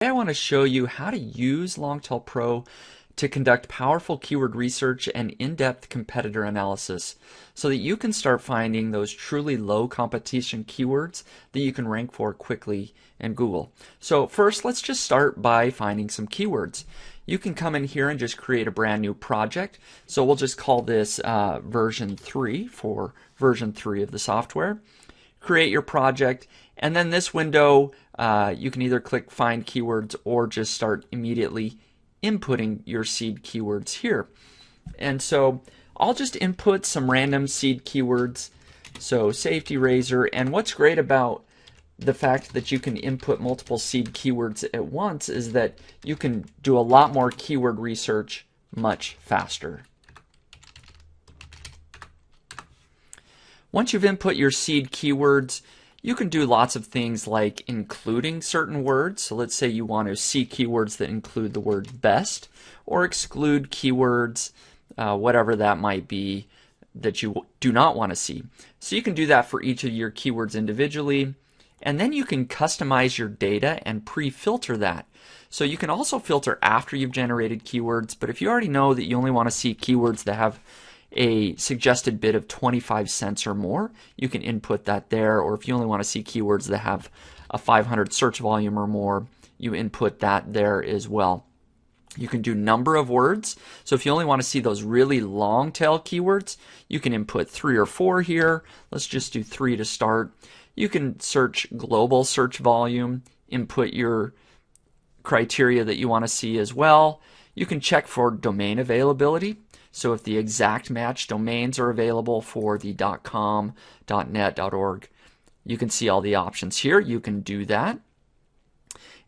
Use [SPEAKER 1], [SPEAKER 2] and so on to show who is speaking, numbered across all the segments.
[SPEAKER 1] Today I want to show you how to use Longtail Pro to conduct powerful keyword research and in-depth competitor analysis so that you can start finding those truly low competition keywords that you can rank for quickly in Google. So first, let's just start by finding some keywords. You can come in here and just create a brand new project. So we'll just call this version 3 for version 3 of the software. Create your project, and then this window you can either click find keywords or just start immediately inputting your seed keywords here. And so I'll just input some random seed keywords, so safety razor. And what's great about the fact that you can input multiple seed keywords at once is that you can do a lot more keyword research much faster. Once you've input your seed keywords, you can do lots of things like including certain words. So let's say you want to see keywords that include the word best, or exclude keywords, whatever that might be, that you do not want to see. So you can do that for each of your keywords individually, and then you can customize your data and pre-filter that. So you can also filter after you've generated keywords, but if you already know that you only want to see keywords that have a suggested bid of 25 cents or more, you can input that there. Or if you only want to see keywords that have a 500 search volume or more, you input that there as well. You can do number of words. So if you only want to see those really long tail keywords, you can input 3 or 4 here. Let's just do 3 to start. You can search global search volume, input your criteria that you want to see as well. You can check for domain availability. So if the exact match domains are available for the .com, .net, .org, you can see all the options here. You can do that.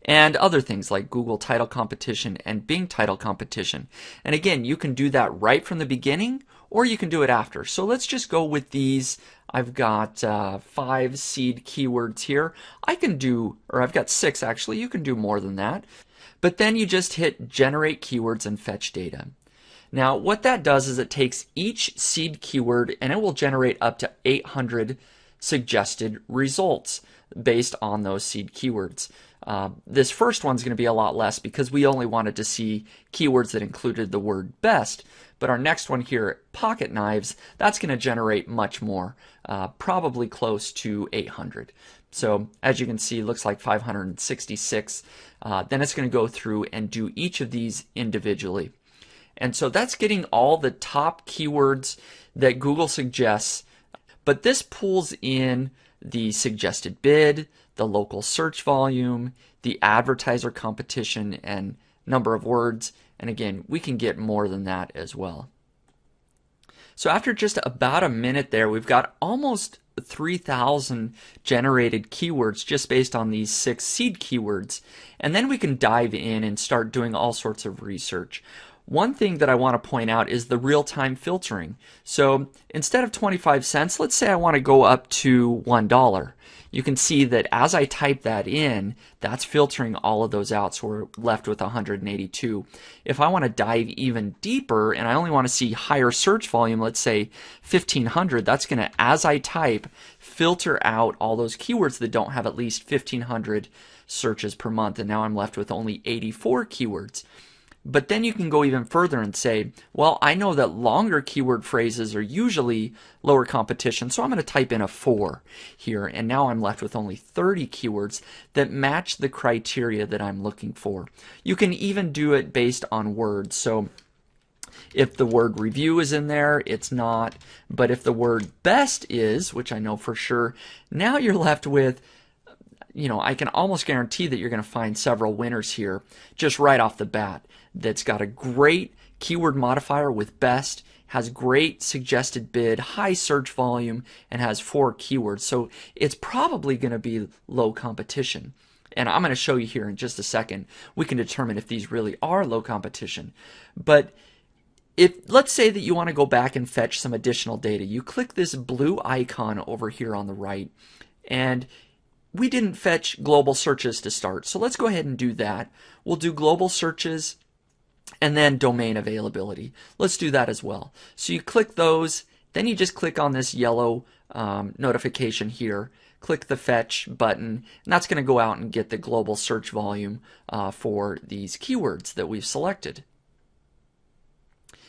[SPEAKER 1] And other things like Google title competition and Bing title competition. And again, you can do that right from the beginning, or you can do it after. So let's just go with these. I've got 5 seed keywords here. I've got 6 actually. You can do more than that. But then you just hit generate keywords and fetch data. Now what that does is it takes each seed keyword and it will generate up to 800 suggested results based on those seed keywords. This first one's going to be a lot less because we only wanted to see keywords that included the word best. But our next one here, pocket knives, that's going to generate much more, probably close to 800. So as you can see, it looks like 566. Then it's going to go through and do each of these individually. And so that's getting all the top keywords that Google suggests, but this pulls in the suggested bid, the local search volume, the advertiser competition, and number of words. And again, we can get more than that as well. So after just about a minute there, we've got almost 3,000 generated keywords just based on these 6 seed keywords. And then we can dive in and start doing all sorts of research. One thing that I want to point out is the real-time filtering. So instead of 25 cents, let's say I want to go up to $1. You can see that as I type that in, that's filtering all of those out, so we're left with 182. If I want to dive even deeper and I only want to see higher search volume, let's say 1,500, that's going to, as I type, filter out all those keywords that don't have at least 1,500 searches per month, and now I'm left with only 84 keywords. But then you can go even further and say, well, I know that longer keyword phrases are usually lower competition, so I'm going to type in a 4 here, and now I'm left with only 30 keywords that match the criteria that I'm looking for. You can even do it based on words. So if the word review is in there, it's not. But if the word best is, which I know for sure, now you're left with, I can almost guarantee that you're going to find several winners here just right off the bat. That's got a great keyword modifier with best, has great suggested bid, high search volume, and has 4 keywords. So it's probably going to be low competition. And I'm going to show you here in just a second. We can determine if these really are low competition. But let's say that you want to go back and fetch some additional data. You click this blue icon over here on the right, and we didn't fetch global searches to start. So let's go ahead and do that. We'll do global searches and then domain availability. Let's do that as well. So you click those, then you just click on this yellow notification here, click the Fetch button, and that's going to go out and get the global search volume for these keywords that we've selected.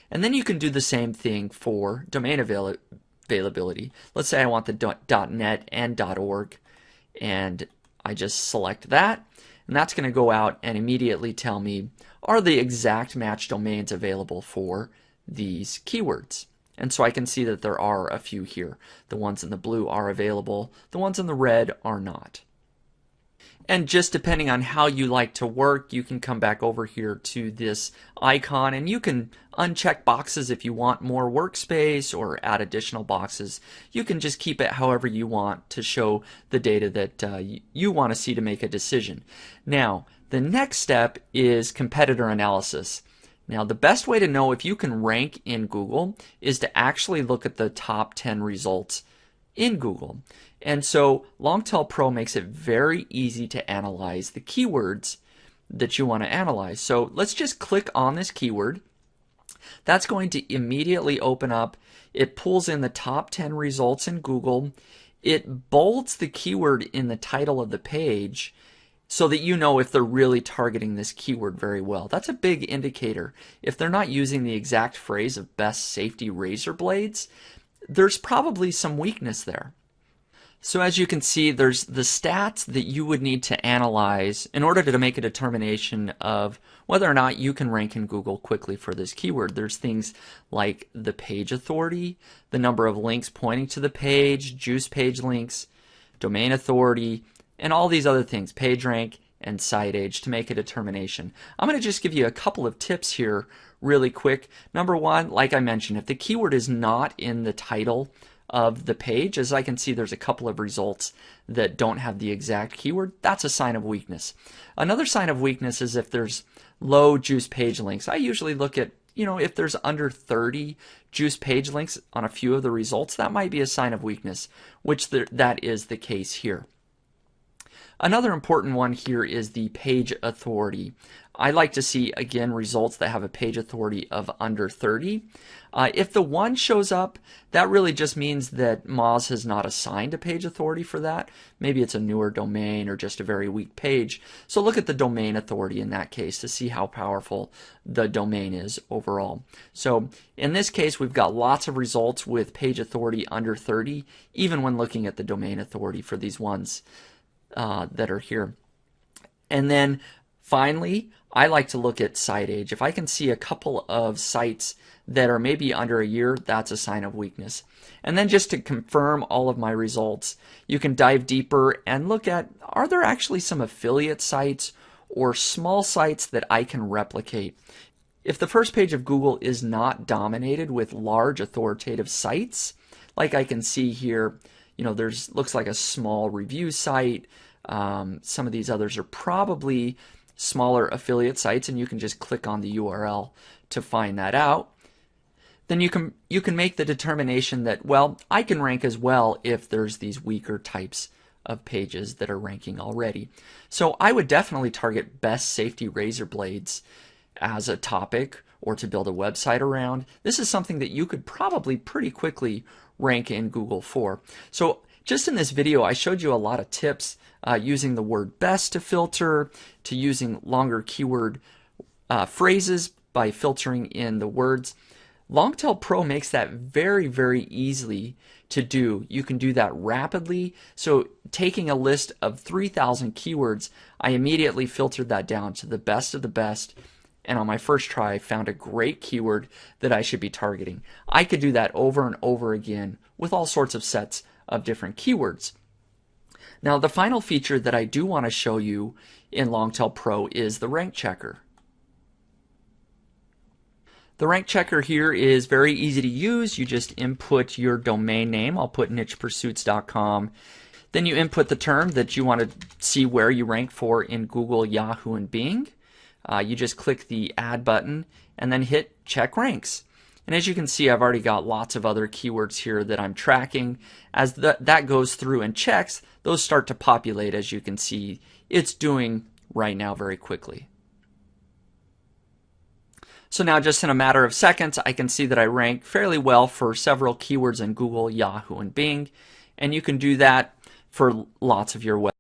[SPEAKER 1] And then you can do the same thing for domain availability. Let's say I want the .net and .org, and I just select that, and that's going to go out and immediately tell me, are the exact match domains available for these keywords? And so I can see that there are a few here. The ones in the blue are available, the ones in the red are not. And just depending on how you like to work, you can come back over here to this icon and you can uncheck boxes if you want more workspace or add additional boxes. You can just keep it however you want to show the data that you want to see to make a decision. Now, the next step is competitor analysis. Now, the best way to know if you can rank in Google is to actually look at the top 10 results in Google. And so Longtail Pro makes it very easy to analyze the keywords that you want to analyze. So let's just click on this keyword. That's going to immediately open up. It pulls in the top 10 results in Google. It bolds the keyword in the title of the page so that you know if they're really targeting this keyword very well. That's a big indicator. If they're not using the exact phrase of best safety razor blades, there's probably some weakness there. So as you can see, there's the stats that you would need to analyze in order to make a determination of whether or not you can rank in Google quickly for this keyword. There's things like the page authority, the number of links pointing to the page, juice page links, domain authority, and all these other things, PageRank and site age, to make a determination. I'm going to just give you a couple of tips here really quick. Number one, like I mentioned, if the keyword is not in the title of the page, as I can see there's a couple of results that don't have the exact keyword, that's a sign of weakness. Another sign of weakness is if there's low juice page links. I usually look at, if there's under 30 juice page links on a few of the results, that might be a sign of weakness, which that is the case here. Another important one here is the page authority. I like to see, again, results that have a page authority of under 30. If the 1 shows up, that really just means that Moz has not assigned a page authority for that. Maybe it's a newer domain or just a very weak page. So look at the domain authority in that case to see how powerful the domain is overall. So in this case, we've got lots of results with page authority under 30, even when looking at the domain authority for these ones that are here. And then finally, I like to look at site age. If I can see a couple of sites that are maybe under a year, that's a sign of weakness. And then just to confirm all of my results, you can dive deeper and look at, are there actually some affiliate sites or small sites that I can replicate? If the first page of Google is not dominated with large authoritative sites, like I can see here, looks like a small review site. Some of these others are probably smaller affiliate sites, and you can just click on the URL to find that out. Then you can make the determination that, well, I can rank as well if there's these weaker types of pages that are ranking already. So I would definitely target best safety razor blades as a topic or to build a website around. This is something that you could probably pretty quickly rank in Google for. So just in this video, I showed you a lot of tips using the word best to filter, to using longer keyword phrases by filtering in the words. Longtail Pro makes that very, very easily to do. You can do that rapidly. So taking a list of 3,000 keywords, I immediately filtered that down to the best of the best. And on my first try, I found a great keyword that I should be targeting. I could do that over and over again with all sorts of sets of different keywords. Now, the final feature that I do want to show you in Longtail Pro is the rank checker. The rank checker here is very easy to use. You just input your domain name. I'll put nichepursuits.com. Then you input the term that you want to see where you rank for in Google, Yahoo, and Bing. You just click the add button and then hit check ranks. And as you can see, I've already got lots of other keywords here that I'm tracking. As that goes through and checks, those start to populate, as you can see. It's doing right now very quickly. So now just in a matter of seconds, I can see that I rank fairly well for several keywords in Google, Yahoo, and Bing. And you can do that for lots of your web.